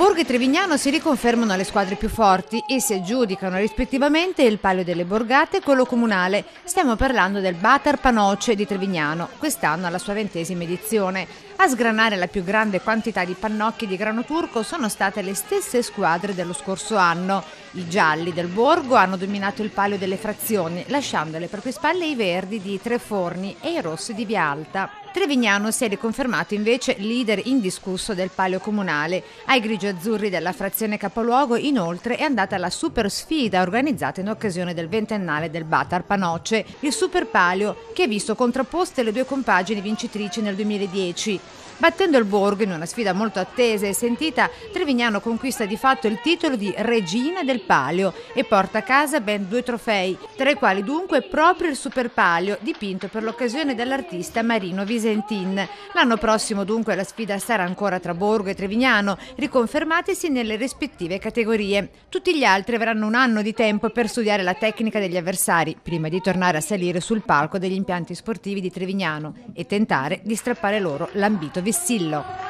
Borgo e Trevignano si riconfermano le squadre più forti e si aggiudicano rispettivamente il Palio delle Borgate e quello comunale. Stiamo parlando del Batar Panoce di Trevignano, quest'anno alla sua 20ª edizione. A sgranare la più grande quantità di pannocchi di grano turco sono state le stesse squadre dello scorso anno. I gialli del Borgo hanno dominato il Palio delle Frazioni, lasciando alle proprie spalle i verdi di Treforni e i rossi di Via Alta. Trevignano si è riconfermato invece leader indiscusso del Palio comunale. Ai grigio-azzurri della frazione capoluogo inoltre è andata la super sfida organizzata in occasione del 20ennale del Batar Panoce, il Super Palio, che ha visto contrapposte le due compagini vincitrici nel 2010. Battendo il Borgo in una sfida molto attesa e sentita, Trevignano conquista di fatto il titolo di regina del Palio e porta a casa ben 2 trofei, tra i quali dunque proprio il Super Palio, dipinto per l'occasione dall'artista Marino Visentin. L'anno prossimo dunque la sfida sarà ancora tra Borgo e Trevignano, riconfermatisi nelle rispettive categorie. Tutti gli altri avranno un anno di tempo per studiare la tecnica degli avversari, prima di tornare a salire sul palco degli impianti sportivi di Trevignano e tentare di strappare loro l'ambito vessillo.